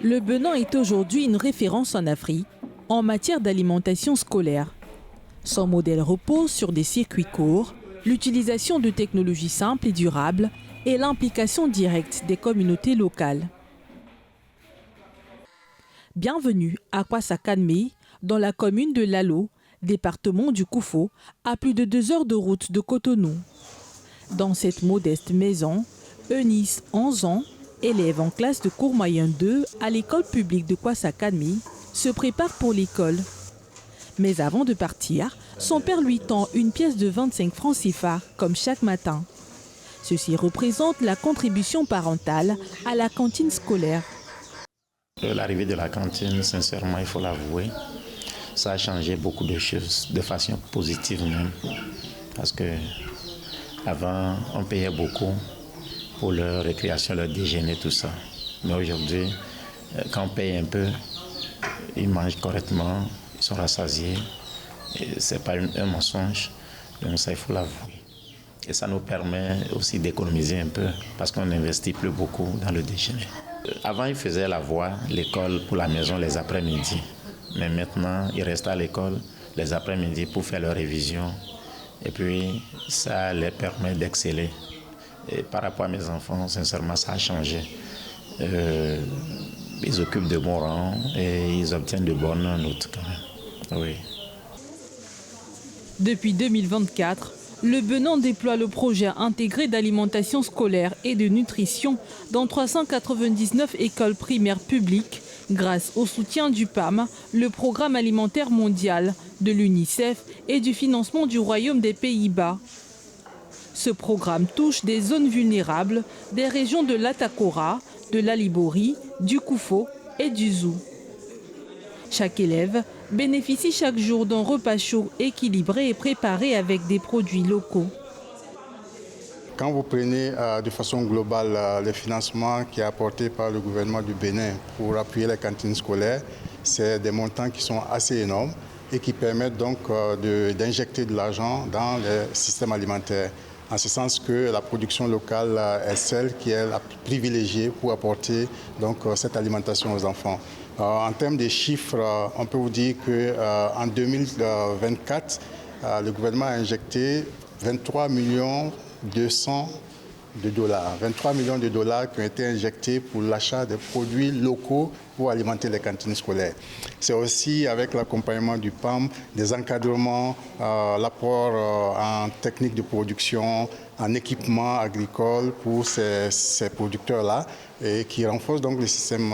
Le Benin est aujourd'hui une référence en Afrique en matière d'alimentation scolaire. Son modèle repose sur des circuits courts, l'utilisation de technologies simples et durables et l'implication directe des communautés locales. Bienvenue à Kwassa-Kanmé, dans la commune de Lalo, département du Koufo, à plus de 2 heures de route de Cotonou. Dans cette modeste maison, Eunice, 11 ans, élève en classe de cours moyen 2 à l'école publique de Kwassa-Kanmé, se prépare pour l'école. Mais avant de partir, son père lui tend une pièce de 25 francs CFA, comme chaque matin. Ceci représente la contribution parentale à la cantine scolaire. L'arrivée de la cantine, sincèrement, il faut l'avouer, ça a changé beaucoup de choses, de façon positive même. Parce que avant, on payait beaucoup pour leur récréation, leur déjeuner, tout ça. Mais aujourd'hui, quand on paye un peu, ils mangent correctement, ils sont rassasiés. Ce n'est pas un mensonge, donc ça, il faut l'avouer. Et ça nous permet aussi d'économiser un peu, parce qu'on n'investit plus beaucoup dans le déjeuner. Avant, ils faisaient la voie, l'école pour la maison les après-midi. Mais maintenant, ils restent à l'école les après-midi pour faire leur révision. Et puis, ça leur permet d'exceller. Et par rapport à mes enfants, sincèrement, ça a changé. Ils occupent de bons rangs et ils obtiennent de bonnes notes quand même. Oui. Depuis 2024, le Benin déploie le projet intégré d'alimentation scolaire et de nutrition dans 399 écoles primaires publiques grâce au soutien du PAM, le Programme alimentaire mondial, de l'UNICEF et du financement du Royaume des Pays-Bas. Ce programme touche des zones vulnérables des régions de l'Atakora, de l'Alibori, du Koufo et du Zou. Chaque élève bénéficie chaque jour d'un repas chaud, équilibré et préparé avec des produits locaux. Quand vous prenez de façon globale le financement qui est apporté par le gouvernement du Bénin pour appuyer les cantines scolaires, c'est des montants qui sont assez énormes et qui permettent donc d'injecter de l'argent dans le système alimentaire. En ce sens que la production locale est celle qui est la plus privilégiée pour apporter donc, cette alimentation aux enfants. En termes de chiffres, on peut vous dire qu'en 2024, le gouvernement a injecté 23 200 000 $. 23 millions de dollars qui ont été injectés pour l'achat de produits locaux pour alimenter les cantines scolaires. C'est aussi avec l'accompagnement du PAM, des encadrements, l'apport en techniques de production, en équipement agricole pour ces producteurs-là et qui renforcent donc les systèmes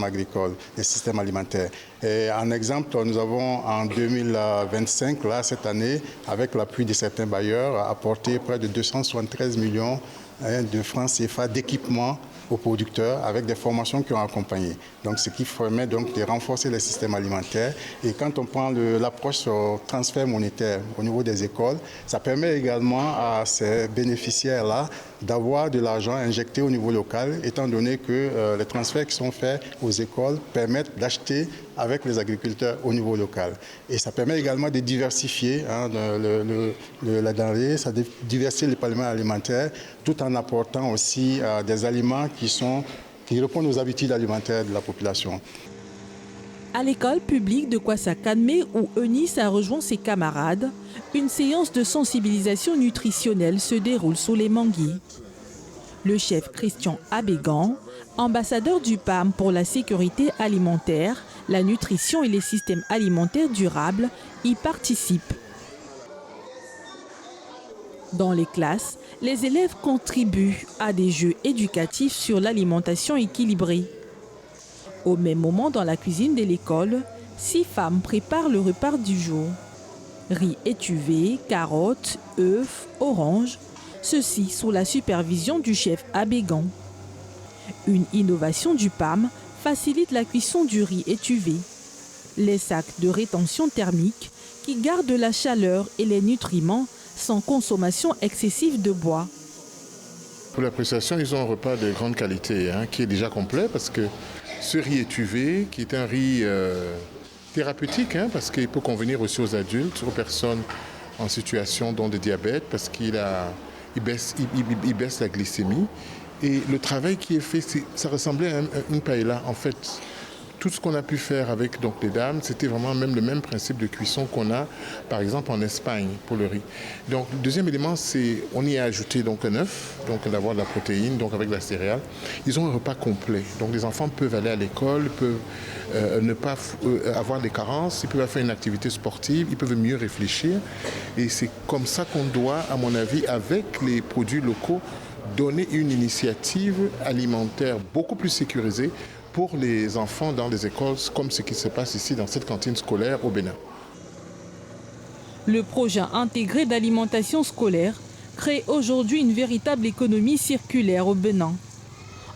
agricoles, les systèmes alimentaires. Et en exemple, nous avons en 2025, là, cette année, avec l'appui de certains bailleurs, apporté près de 273 millions de francs CFA d'équipement aux producteurs avec des formations qui ont accompagné. Donc, ce qui permet donc de renforcer les systèmes alimentaires. Et quand on prend l'approche sur transfert monétaire au niveau des écoles, ça permet également à ces bénéficiaires-là d'avoir de l'argent injecté au niveau local, étant donné que les transferts qui sont faits aux écoles permettent d'acheter avec les agriculteurs au niveau local. Et ça permet également de diversifier la denrée, ça diversifie l'épargnement alimentaire, tout en apportant aussi des aliments qui répondent aux habitudes alimentaires de la population. À l'école publique de Kwassa-Kanmé, où Eunice a rejoint ses camarades, une séance de sensibilisation nutritionnelle se déroule sous les manguiers. Le chef Christian Abégan, ambassadeur du PAM pour la sécurité alimentaire, la nutrition et les systèmes alimentaires durables, y participe. Dans les classes, les élèves contribuent à des jeux éducatifs sur l'alimentation équilibrée. Au même moment, dans la cuisine de l'école, 6 femmes préparent le repas du jour. Riz étuvé, carottes, œufs, oranges, ceci sous la supervision du chef Abégan. Une innovation du PAM facilite la cuisson du riz étuvé. Les sacs de rétention thermique qui gardent la chaleur et les nutriments sans consommation excessive de bois. Pour la prestation, ils ont un repas de grande qualité qui est déjà complet parce que ce riz étuvé, qui est un riz thérapeutique, parce qu'il peut convenir aussi aux adultes, aux personnes en situation de diabète parce qu'il baisse la glycémie Et le travail qui est fait, ça ressemblait à une paella en fait. Tout ce qu'on a pu faire avec donc, les dames, c'était vraiment même le même principe de cuisson qu'on a, par exemple, en Espagne pour le riz. Donc, le deuxième élément, c'est on y a ajouté donc, un œuf, donc d'avoir de la protéine, donc avec la céréale. Ils ont un repas complet. Donc, les enfants peuvent aller à l'école, peuvent ne pas avoir des carences, ils peuvent faire une activité sportive, ils peuvent mieux réfléchir. Et c'est comme ça qu'on doit, à mon avis, avec les produits locaux, donner une initiative alimentaire beaucoup plus sécurisée pour les enfants dans les écoles, comme ce qui se passe ici dans cette cantine scolaire au Bénin. Le projet intégré d'alimentation scolaire crée aujourd'hui une véritable économie circulaire au Bénin.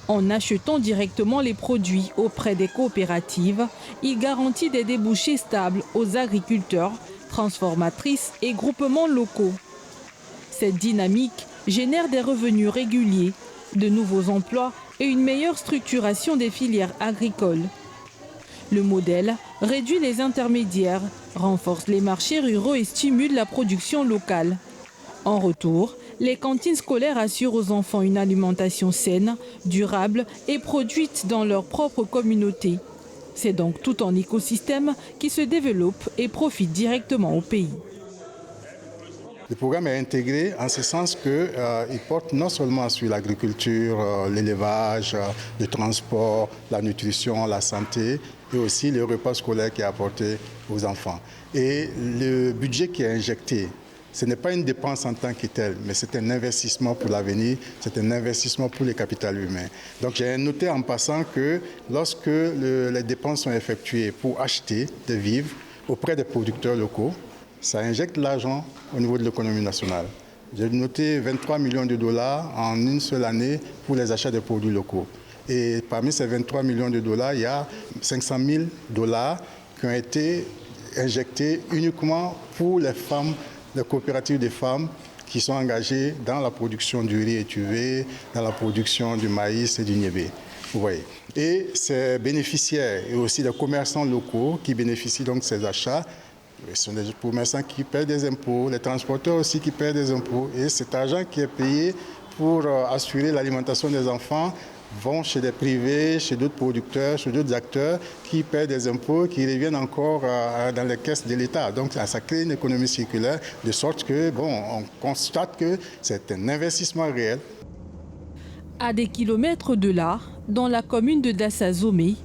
En achetant directement les produits auprès des coopératives, il garantit des débouchés stables aux agriculteurs, transformatrices et groupements locaux. Cette dynamique génère des revenus réguliers, de nouveaux emplois et une meilleure structuration des filières agricoles. Le modèle réduit les intermédiaires, renforce les marchés ruraux et stimule la production locale. En retour, les cantines scolaires assurent aux enfants une alimentation saine, durable et produite dans leur propre communauté. C'est donc tout un écosystème qui se développe et profite directement au pays. Le programme est intégré en ce sens qu'il porte non seulement sur l'agriculture, l'élevage, le transport, la nutrition, la santé et aussi le repas scolaire qui est apporté aux enfants. Et le budget qui est injecté, ce n'est pas une dépense en tant que telle, mais c'est un investissement pour l'avenir, c'est un investissement pour le capital humain. Donc j'ai noté en passant que lorsque les dépenses sont effectuées pour acheter des vivres auprès des producteurs locaux, ça injecte de l'argent au niveau de l'économie nationale. J'ai noté 23 millions de dollars en une seule année pour les achats de produits locaux. Et parmi ces 23 millions de dollars, il y a 500 000 dollars qui ont été injectés uniquement pour les femmes, les coopératives de femmes qui sont engagées dans la production du riz étuvé, dans la production du maïs et du niébé. Vous voyez. Et ces bénéficiaires et aussi les commerçants locaux qui bénéficient donc de ces achats, ce sont des commerçants qui paient des impôts, les transporteurs aussi qui paient des impôts. Et cet argent qui est payé pour assurer l'alimentation des enfants vont chez des privés, chez d'autres producteurs, chez d'autres acteurs qui paient des impôts, qui reviennent encore dans les caisses de l'État. Donc ça crée une économie circulaire de sorte que, on constate que c'est un investissement réel. À des kilomètres de là, dans la commune de Dassazomé,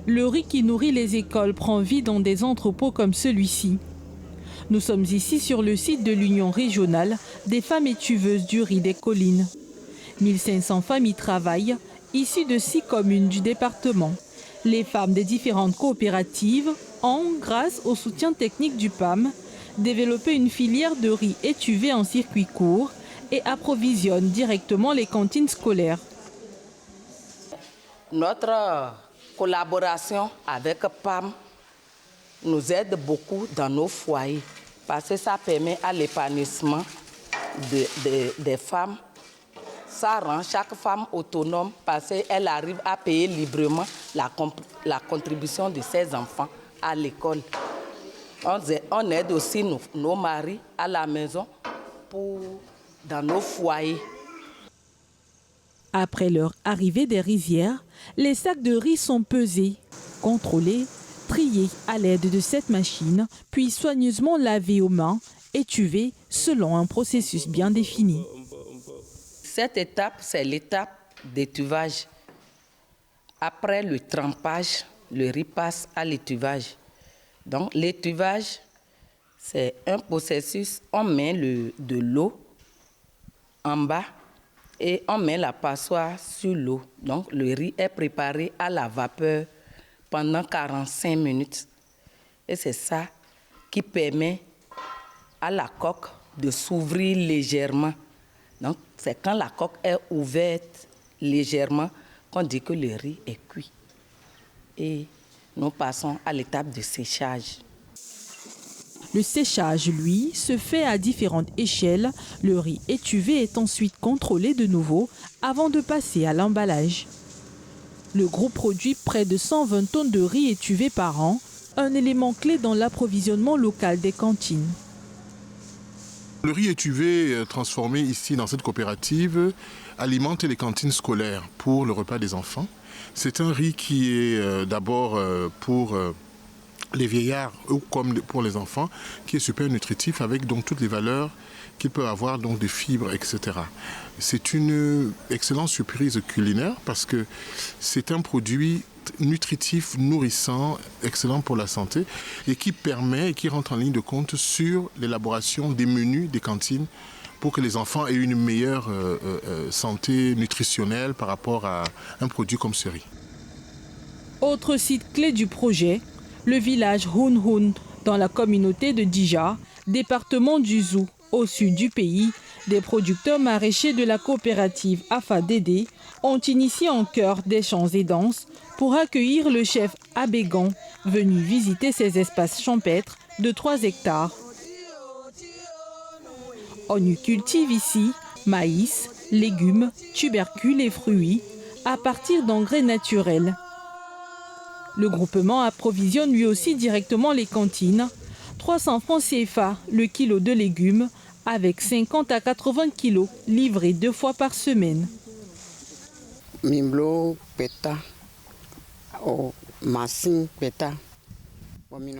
le riz qui nourrit les écoles prend vie dans des entrepôts comme celui-ci. Nous sommes ici sur le site de l'Union régionale des femmes étuveuses du riz des collines. 1500 femmes y travaillent, issues de 6 communes du département. Les femmes des différentes coopératives ont, grâce au soutien technique du PAM, développé une filière de riz étuvé en circuit court et approvisionnent directement les cantines scolaires. Notre collaboration avec PAM nous aide beaucoup dans nos foyers parce que ça permet à l'épanouissement des femmes. Ça rend chaque femme autonome parce qu'elle arrive à payer librement la contribution de ses enfants à l'école. On aide aussi nos maris à la maison dans nos foyers. Après leur arrivée des rizières, les sacs de riz sont pesés, contrôlés, triés à l'aide de cette machine, puis soigneusement lavés aux mains, étuvés selon un processus bien défini. Cette étape, c'est l'étape d'étuvage. Après le trempage, le riz passe à l'étuvage. Donc l'étuvage, c'est un processus, on met de l'eau en bas et on met la passoire sur l'eau. Donc le riz est préparé à la vapeur pendant 45 minutes. Et c'est ça qui permet à la coque de s'ouvrir légèrement. Donc c'est quand la coque est ouverte légèrement qu'on dit que le riz est cuit. Et nous passons à l'étape de séchage. Le séchage, lui, se fait à différentes échelles. Le riz étuvé est ensuite contrôlé de nouveau avant de passer à l'emballage. Le groupe produit près de 120 tonnes de riz étuvé par an, un élément clé dans l'approvisionnement local des cantines. Le riz étuvé transformé ici dans cette coopérative alimente les cantines scolaires pour le repas des enfants. C'est un riz qui est d'abord pour les vieillards ou comme pour les enfants, qui est super nutritif avec donc toutes les valeurs qu'il peut avoir, donc des fibres, etc. C'est une excellente surprise culinaire parce que c'est un produit nutritif, nourrissant, excellent pour la santé et qui permet et qui rentre en ligne de compte sur l'élaboration des menus des cantines pour que les enfants aient une meilleure santé nutritionnelle par rapport à un produit comme ce riz. Autre site clé du projet, le village Hun Hun, dans la communauté de Dija, département du Zou, au sud du pays. Des producteurs maraîchers de la coopérative AFADD ont initié en chœur des chants et danses pour accueillir le chef Abégan, venu visiter ces espaces champêtres de 3 hectares. On y cultive ici maïs, légumes, tubercules et fruits à partir d'engrais naturels. Le groupement approvisionne lui aussi directement les cantines. 300 francs CFA le kilo de légumes avec 50 à 80 kilos livrés 2 fois par semaine.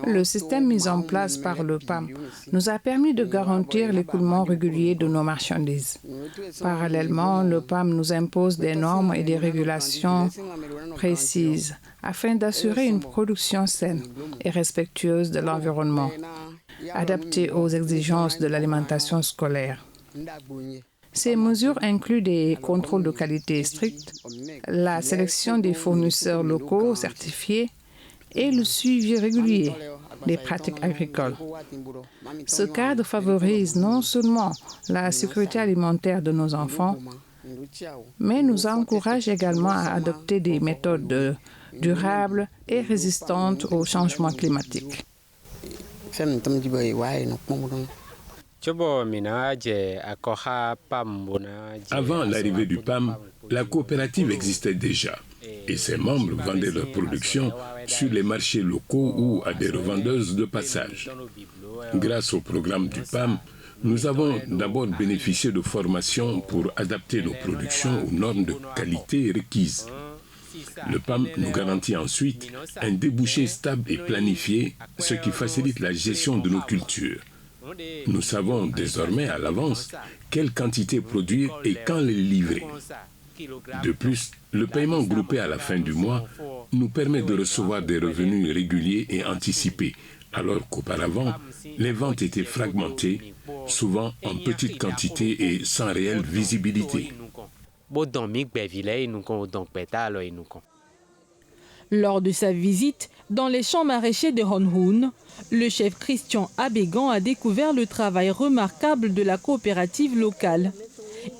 Le système mis en place par le PAM nous a permis de garantir l'écoulement régulier de nos marchandises. Parallèlement, le PAM nous impose des normes et des régulations précises afin d'assurer une production saine et respectueuse de l'environnement, adaptée aux exigences de l'alimentation scolaire. Ces mesures incluent des contrôles de qualité stricts, la sélection des fournisseurs locaux certifiés et le suivi régulier des pratiques agricoles. Ce cadre favorise non seulement la sécurité alimentaire de nos enfants, mais nous encourage également à adopter des méthodes durables et résistantes au changement climatique. Avant l'arrivée du PAM, la coopérative existait déjà et ses membres vendaient leur production sur les marchés locaux ou à des revendeuses de passage. Grâce au programme du PAM, nous avons d'abord bénéficié de formations pour adapter nos productions aux normes de qualité requises. Le PAM nous garantit ensuite un débouché stable et planifié, ce qui facilite la gestion de nos cultures. Nous savons désormais à l'avance quelle quantité produire et quand les livrer. De plus, le paiement groupé à la fin du mois nous permet de recevoir des revenus réguliers et anticipés, alors qu'auparavant, les ventes étaient fragmentées, souvent en petite quantité et sans réelle visibilité. Lors de sa visite dans les champs maraîchers de Honhoun, le chef Christian Abégan a découvert le travail remarquable de la coopérative locale.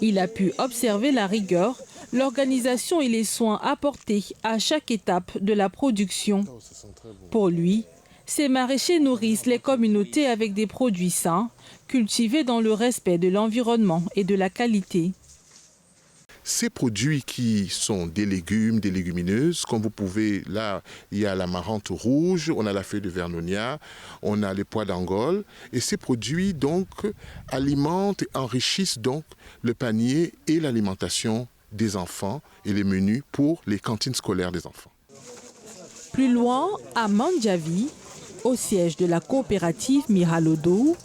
Il a pu observer la rigueur, l'organisation et les soins apportés à chaque étape de la production. Pour lui, ces maraîchers nourrissent les communautés avec des produits sains, cultivés dans le respect de l'environnement et de la qualité. Ces produits qui sont des légumes, des légumineuses, comme vous pouvez, là, il y a la marante rouge, on a la feuille de vernonia, on a les pois d'Angole. Et ces produits, donc, alimentent et enrichissent donc le panier et l'alimentation des enfants et les menus pour les cantines scolaires des enfants. Plus loin, à Mandjavi, au siège de la coopérative Miralodo,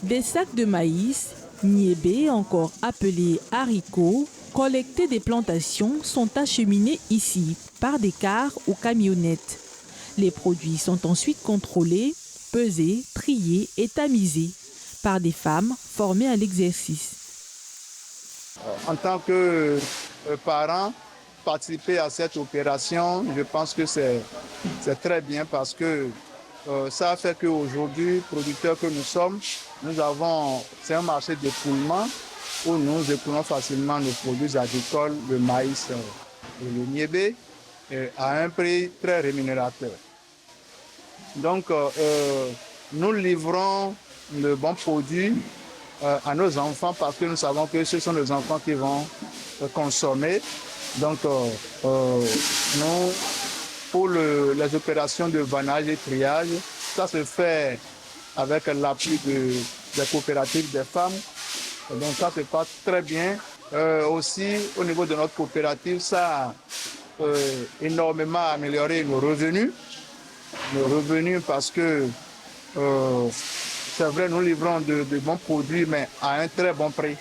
des sacs de maïs, niébé, encore appelés haricots, collectés des plantations sont acheminés ici par des cars ou camionnettes. Les produits sont ensuite contrôlés, pesés, triés et tamisés par des femmes formées à l'exercice. En tant que parent, participer à cette opération, je pense que c'est très bien parce que ça fait qu'aujourd'hui, producteurs que nous sommes, c'est un marché d'écoulement où nous écoulons facilement nos produits agricoles, le maïs et le niébé, à un prix très rémunérateur. Donc, nous livrons de bons produits à nos enfants parce que nous savons que ce sont nos enfants qui vont consommer. Donc, nous, pour les opérations de vannage et triage, ça se fait avec l'appui des coopératives des femmes. Donc ça se passe très bien Aussi, au niveau de notre coopérative, ça a énormément amélioré nos revenus. Parce que c'est vrai, nous livrons de bons produits, mais à un très bon prix.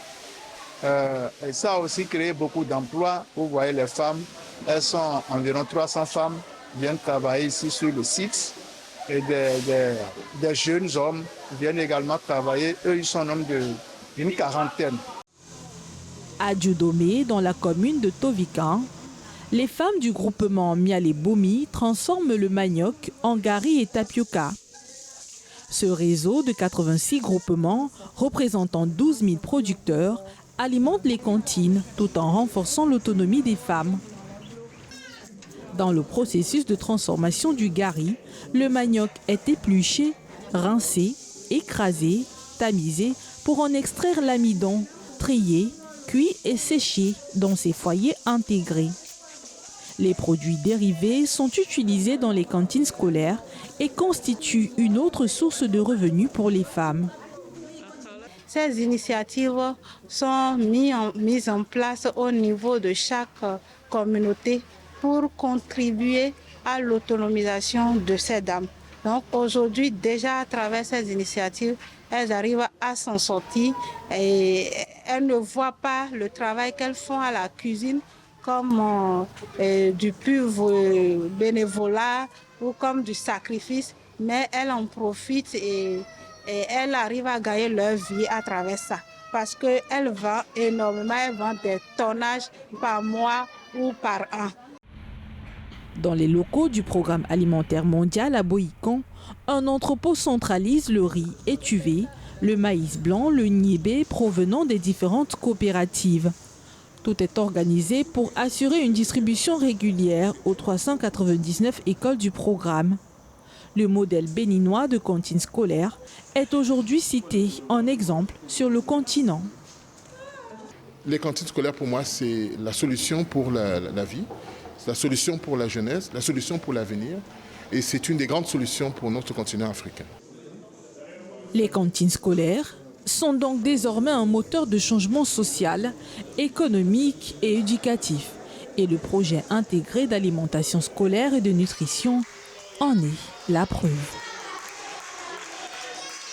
Et ça a aussi créé beaucoup d'emplois. Vous voyez, les femmes, elles sont environ 300 femmes qui viennent travailler ici sur le site. Et des jeunes hommes viennent également travailler. Eux, ils sont nombre d'une quarantaine. À Djodomé, dans la commune de Tovikan, les femmes du groupement Miale Bomi transforment le manioc en gari et tapioca. Ce réseau de 86 groupements, représentant 12 000 producteurs, alimente les cantines tout en renforçant l'autonomie des femmes. Dans le processus de transformation du gari, le manioc est épluché, rincé, écrasé, tamisé pour en extraire l'amidon, trié, cuit et séché dans ces foyers intégrés. Les produits dérivés sont utilisés dans les cantines scolaires et constituent une autre source de revenus pour les femmes. Ces initiatives sont mises en place au niveau de chaque communauté pour contribuer à l'autonomisation de ces dames. Donc aujourd'hui, déjà à travers ces initiatives, elles arrivent à s'en sortir et elles ne voient pas le travail qu'elles font à la cuisine comme du pur bénévolat ou comme du sacrifice, mais elles en profitent et elles arrivent à gagner leur vie à travers ça. Parce qu'elles vendent énormément, elles vendent des tonnages par mois ou par an. Dans les locaux du Programme alimentaire mondial à Boïkan, un entrepôt centralise le riz étuvé, le maïs blanc, le niébé provenant des différentes coopératives. Tout est organisé pour assurer une distribution régulière aux 399 écoles du programme. Le modèle béninois de cantine scolaire est aujourd'hui cité en exemple sur le continent. Les cantines scolaires, pour moi, c'est la solution pour la vie, la solution pour la jeunesse, la solution pour l'avenir. Et c'est une des grandes solutions pour notre continent africain. Les cantines scolaires sont donc désormais un moteur de changement social, économique et éducatif. Et le projet intégré d'alimentation scolaire et de nutrition en est la preuve.